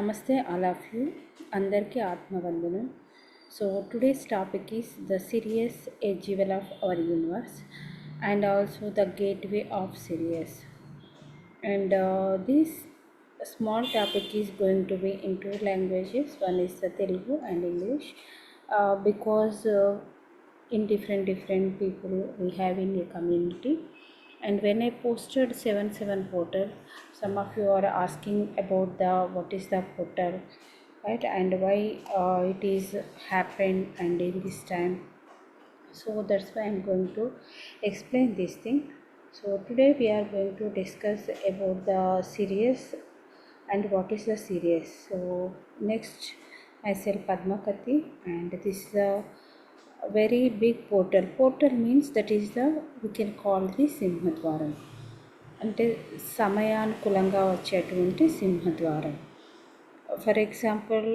Namaste all of you. Andarki Atmavandanam. So today's topic is the Sirius, a jewel of our universe, and also the gateway of Sirius. And this small topic is going to be in two languages. One is the Telugu and English, because in different people we have in a community. And when I posted 7/7 portal, some of you are asking about the what is the portal, right, and why it is happened and in this time. So that's why I'm going to explain this thing. So today we are going to discuss about the Sirius and what is the Sirius. So next, myself Padma Kati, and this is a very big portal. Portal means that is the, we can call the సింహద్వారం, అంటే సమయానుకూలంగా వచ్చేటువంటి సింహద్వారం. For example,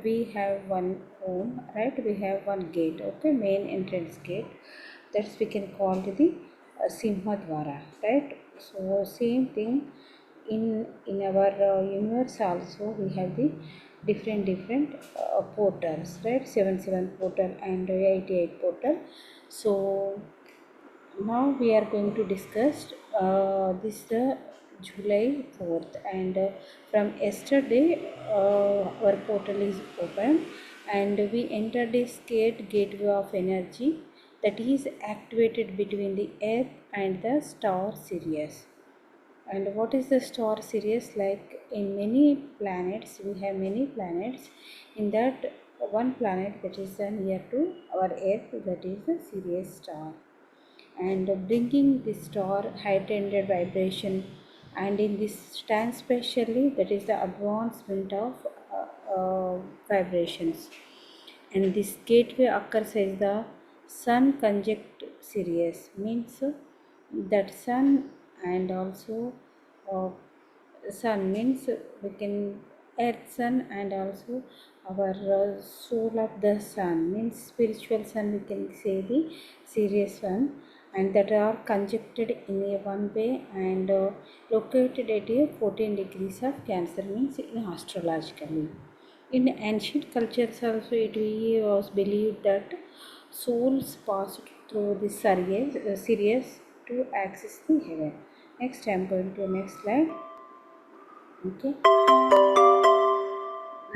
we have one home, right? We have one gate, okay, main entrance gate. That's we can call the Simhadwara, right? So same thing in our universe also we have the different portals, right? 7/7 portal and 88 portal. So now we are going to discuss this July 4th, and from yesterday our portal is open and we enter this gateway of energy that is activated between the earth and the star Sirius. And what is the star Sirius? Like in many planets, we have many planets. In that one planet that is near to our earth, that is the Sirius star, and bringing the star heightened vibration. And in this time specially, that is the advancement of vibrations. And this gateway occurs as the sun conjunct Sirius, means that sun, and also uh, sun means we can earth sun, and also our soul of the sun means spiritual sun, we can say the Sirius one, and that are conjuncted in a one way and located at a 14 degrees of Cancer, means in astrologically. In ancient cultures also it was believed that souls passed through the Sirius to access the heaven. Next, I am going to next slide. Okay,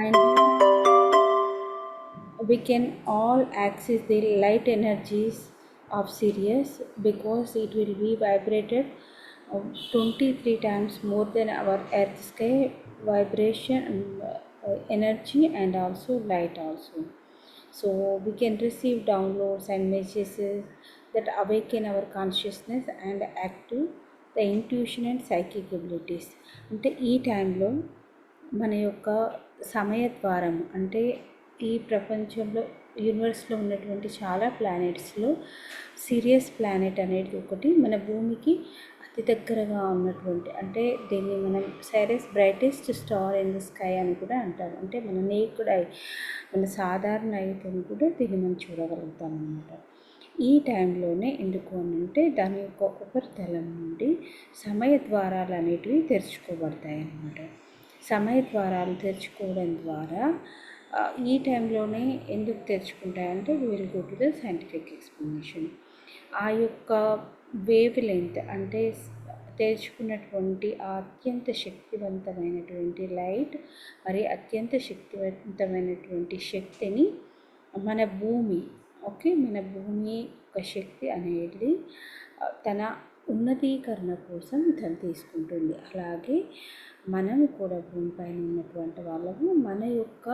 and we can all access the light energies of Sirius because it will be vibrated 23 times more than our earth sky vibration energy, and also light also. So we can receive downloads and messages that awaken our consciousness and active the intuition and psychic abilities. అంటే ఈ టైంలో మన యొక్క సమయద్వారం, అంటే ఈ ప్రపంచంలో యూనివర్స్లో ఉన్నటువంటి చాలా ప్లానెట్స్లో సిరియస్ ప్లానెట్ అనేది ఒకటి మన భూమికి అతి దగ్గరగా ఉన్నటువంటి, అంటే దీన్ని మనం Cyrus brightest star in the sky అని కూడా అంటారు. అంటే మన నేకుడ్ ఐ, మన సాధారణ ఐతో కూడా దీన్ని మనం చూడగలుగుతాం అన్నమాట. ఈ టైంలోనే ఎందుకు అని అంటే దాని యొక్క ఉపరితలం నుండి సమయ ద్వారాలు అనేటివి తెరుచుకోబడతాయి అన్నమాట. సమయ ద్వారాలు తెరుచుకోవడం ద్వారా ఈ టైంలోనే ఎందుకు తెరుచుకుంటాయంటే will go to the scientific explanation. ఆ యొక్క వేవ్ లెంత్, అంటే తెరుచుకున్నటువంటి ఆ అత్యంత శక్తివంతమైనటువంటి లైట్, మరి అత్యంత శక్తివంతమైనటువంటి శక్తిని మన భూమి, ఓకే, మన భూమి యొక్క శక్తి అనేది తన ఉన్నతీకరణ కోసం తను తీసుకుంటుంది. అలాగే మనం కూడా భూమిపైన ఉన్నటువంటి వాళ్ళము మన యొక్క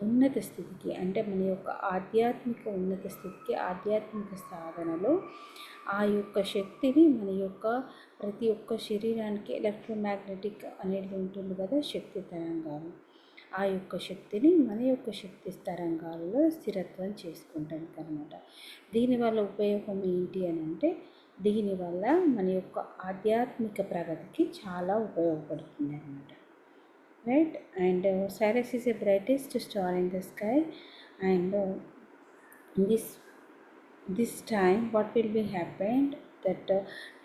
ఉన్నత స్థితికి, అంటే మన యొక్క ఆధ్యాత్మిక ఉన్నత స్థితికి, ఆధ్యాత్మిక సాధనలో ఆ యొక్క శక్తిని మన యొక్క ప్రతి ఒక్క శరీరానికి ఎలక్ట్రోమాగ్నెటిక్ అనేది ఉంటుంది కదా, శక్తి తరంగాలు, ఆ యొక్క శక్తిని మన యొక్క శక్తి తరంగాలలో స్థిరత్వం చేసుకుంటానికి అనమాట. దీనివల్ల ఉపయోగం ఏంటి అని అంటే, దీనివల్ల మన యొక్క ఆధ్యాత్మిక ప్రగతికి చాలా ఉపయోగపడుతుంది అన్నమాట, right. And Cyrus is a brightest star in the sky, and this time what will be happened, that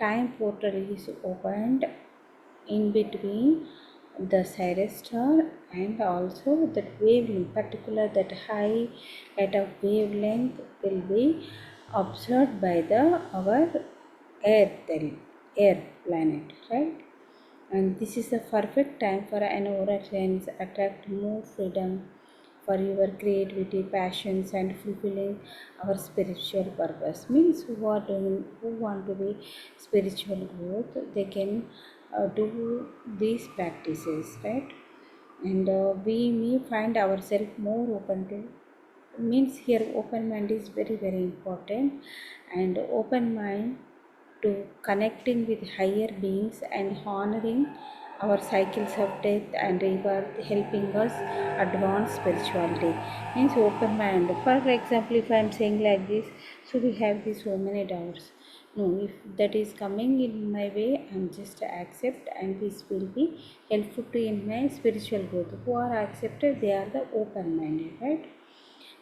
time portal is opened in between the Sirius star, and also that wavelength, particular that high rate of wavelength will be observed by the our Earth planet, right? And this is the perfect time for an aurora lens attract more freedom for your creativity, passions, and fulfilling our spiritual purpose. Means who want to be spiritual growth, they can do these practices, right? And we may find ourselves more open to, means here open mind is very important, and open mind to connecting with higher beings and honoring our cycles of death and rebirth, helping us advance spirituality. Means open mind. For example, if I am saying like this, so we have these so many doubts. No, if that is coming in my way, I'm just accept, and this will be helpful to in my spiritual growth. Who are accepted, they are the open minded, right?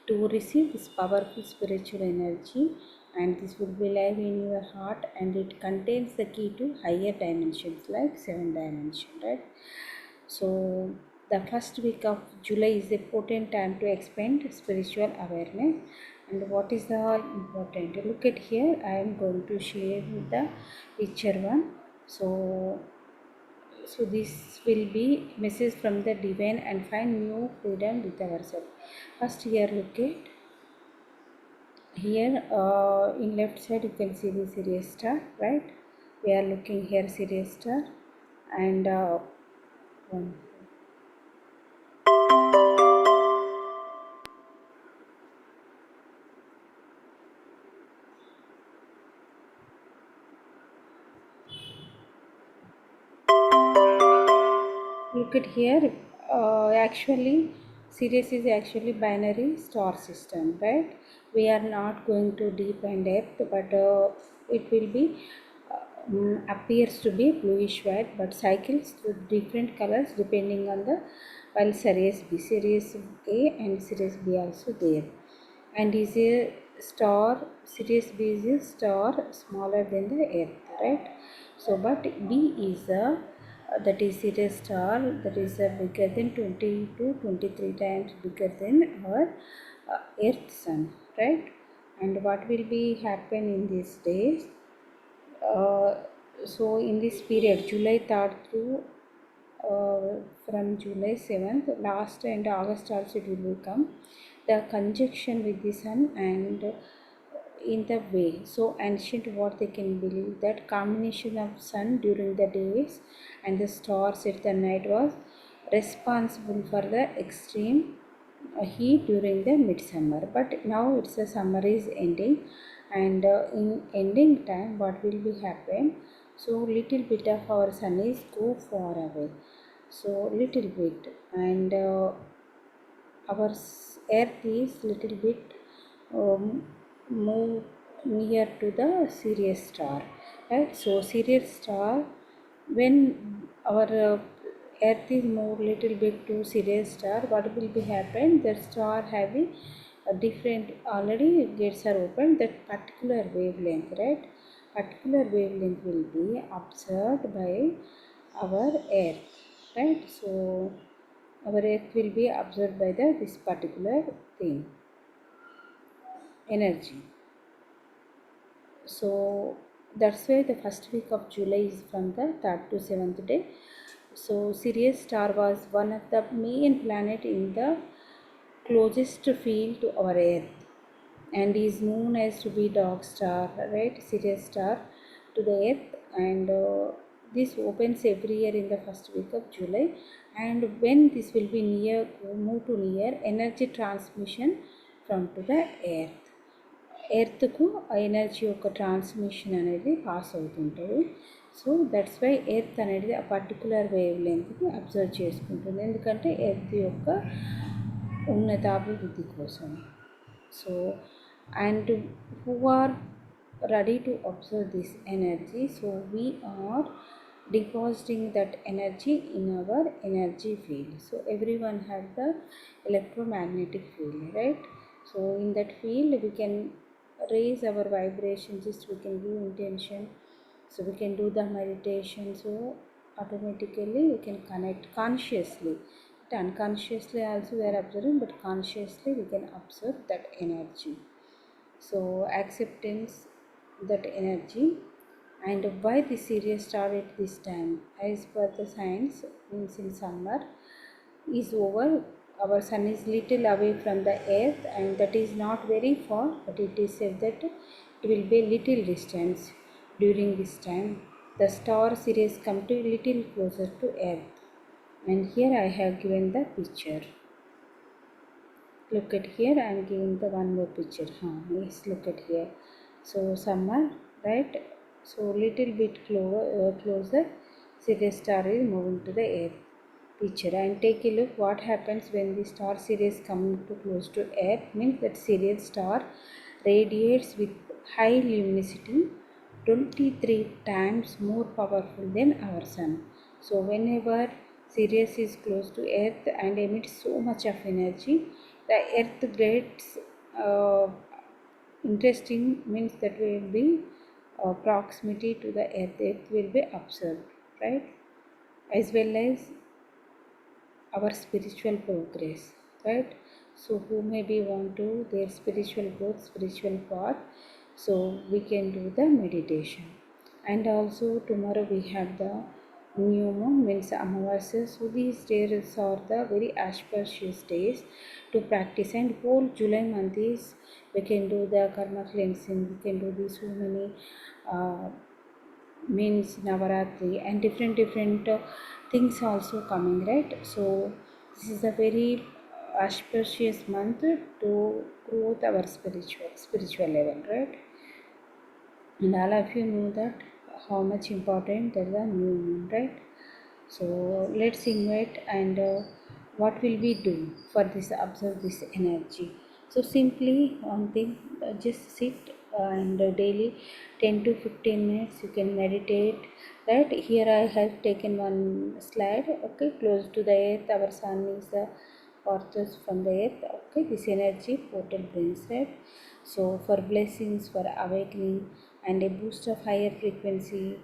To receive this powerful spiritual energy, and this will be live in your heart, and it contains the key to higher dimensions like seven dimension, right? So the first week of July is a potent time to expand spiritual awareness. And what is the important, look at here, I am going to share the picture one. So this will be message from the divine and find new freedom with ourselves. First here, look at here, in left side you can see the Sirius star, right? We are looking here Sirius star, and one, look at here, actually Sirius is actually binary star system, right? We are not going to deep and depth, but it will be appears to be bluish white, but cycles with different colors depending on the, while Sirius A and Sirius B also there, and is a star. Sirius B is a star smaller than the Earth, right? So but B is a that is Sirius star, that is bigger than 20 to 23 times bigger than our Earth sun, right? And what will be happen in these days, uh, so in this period July 3rd to from July 7th, last and August also it will become the conjunction with the sun, and in the way so ancient what they can believe that combination of sun during the days and the stars at the night was responsible for the extreme heat during the midsummer. But now it's the summer is ending, and in ending time what will be happen, so little bit of our sun is go far away, so little bit, and our earth is little bit um, move near to the Sirius star, right? So Sirius star, when our earth is moved little bit to Sirius star, what will be happen, the star having a different, already gates are open, that particular wavelength, right? Particular wavelength will be observed by our earth, right? So our earth will be absorbed by the this particular thing, energy. So that's why the first week of July is from the 3rd to 7th day. So Sirius star was one of the main planet in the closest field to our earth, and is known as to be dog star, right? Sirius star to the earth, and this opens every year in the first week of July. And when this will be near, move to near, energy transmission from to the earth, ఎర్త్కు ఆ energy యొక్క transmission అనేది pass అవుతుంటుంది. So that's why earth అనేది ఆ particular wave లెంత్ని observe చేసుకుంటుంది, ఎందుకంటే earth యొక్క ఉన్నతాభివృద్ధి కోసం. So and who are ready to observe this energy, so we are depositing that energy in our energy field. So everyone have the electromagnetic field, right? So in that field we can raise our vibration, just we can do intention, so we can do the meditation, so automatically we can connect consciously. But unconsciously also we are observing, but consciously we can observe that energy. So acceptance that energy. And why the Sirius star at this time? As per the science, means in summer is over, our sun is little away from the earth, and that is not very far, but it is said that it will be little distance. During this time the star Sirius come to little closer to earth, and here I have given the picture. Look at here, I am giving the one more picture. Yes, look at here. So summer, right? So little bit closer, Sirius star is moving to the earth picture. And take a look what happens when the star Sirius come to close to earth. Means that Sirius star radiates with high luminosity, 23 times more powerful than our sun. So whenever Sirius is close to earth and emits so much of energy, the earth gets interesting, means that will be proximity to the earth will be observed, right? As well as our spiritual progress, right? So who maybe want to their spiritual growth, spiritual path, so we can do the meditation. And also tomorrow we have the new moon, means Amavasya. So these days are the very auspicious days to practice, and whole July month is we can do the karma cleansing, we can do the so many uh, means Navaratri and different things also coming, right? So this is a very auspicious month to growth our spiritual level, right? And all of you know that how much important that the new moon, right? So let's invite, and what will we do for this, observe this energy. So simply one thing, just sit and daily 10 to 15 minutes you can meditate, right? Here I have taken one slide. Okay, close to the earth, our sun is the farthest from the earth. Okay, this energy portal brings, right? So for blessings, for awakening, and a boost of higher frequency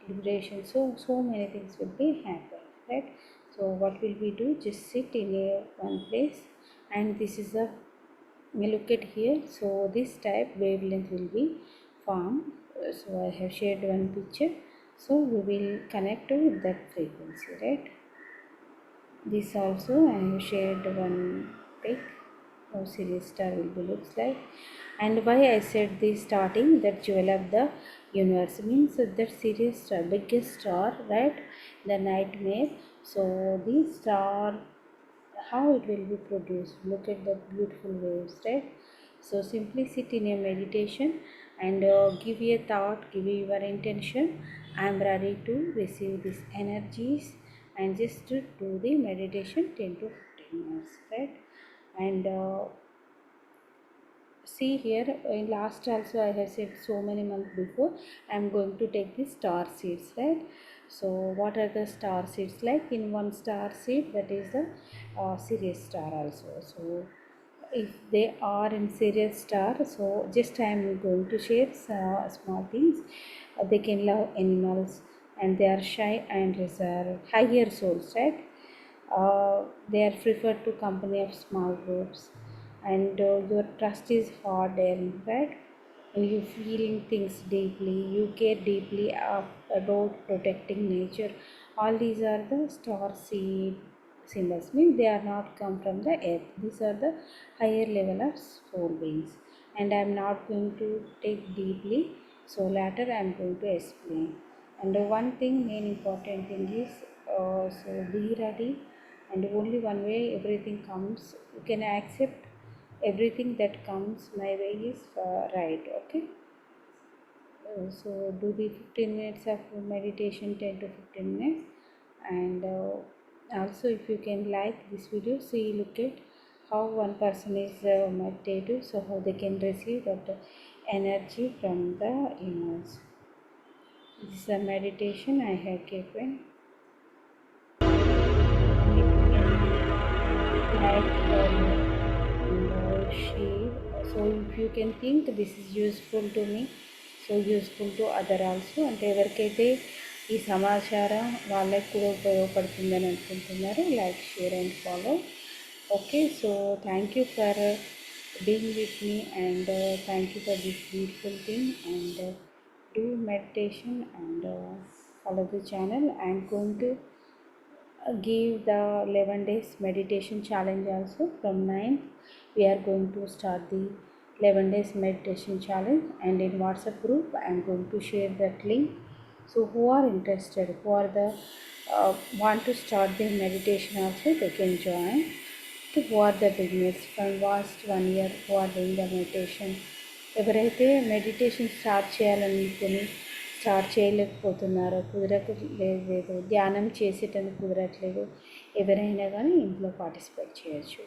liberation, so many things will be happen, right? So what will we do? Just sit in a one place, and this is a, we look at here. So this type wavelength will be formed. So I have shared one picture, so we will connect with that frequency, right? This also I have shared one pic how Sirius star will be looks like. And why I said the starting that jewel of the universe, means that Sirius star, biggest star, right? The nightmare. So this star, how it will be produced, look at the beautiful waves, right? So simply sit in a meditation, and give a thought, give your intention. I am ready to receive these energies, and just to do the meditation 10 to 15 minutes, right? And see here, in last also I have said so many months before, I am going to take the star seeds, right? So what are the star seeds? Like in one star seed, that is the Sirius star also. So if they are in Sirius star, so just I am going to share small things. They can love animals, and they are shy and reserved, higher souls, right? They are preferred to company of small groups, and your trust is hard earned, right? And you feeling things deeply, you care deeply about protecting nature. All these are the star seed symbols, means they are not come from the earth. These are the higher level of soul beings, and I am not going to take deeply, so later I am going to explain. And one thing, main important thing is, so be ready, and only one way everything comes, you can accept everything that comes my way is right. Okay, so do the 15 minutes of meditation, 10 to 15 minutes. And also if you can like this video, see, look at how one person is meditative, so how they can receive that energy from the universe. This is a meditation I have given. Like she, so if you can think this is useful to me, so useful to other also, and ఎవరికైతే ఈ సమాచారం వాళ్ళకి కూడా ఉపయోగపడుతుందని అనుకుంటున్నారు. Like, share and follow. Okay, so thank you for being with me, and thank you for this beautiful thing, and do meditation, and follow the channel. I'm going to give the 11 days meditation challenge also. From 9th we are going to start the 11 days meditation challenge, and in WhatsApp group I'm going to share that link. So who are interested, who are the want to start their meditation also, they can join. So who are the beginners from last 1 year who are doing the meditation, ఎవరైతే meditation start చేయాలనుకుని start చేయలేకపోతున్నారో, కుదరలేదు, ధ్యానం చేసేటందుకు కుదరట్లేదు, ఎవరైనా కానీ ఇంట్లో participate చేయొచ్చు.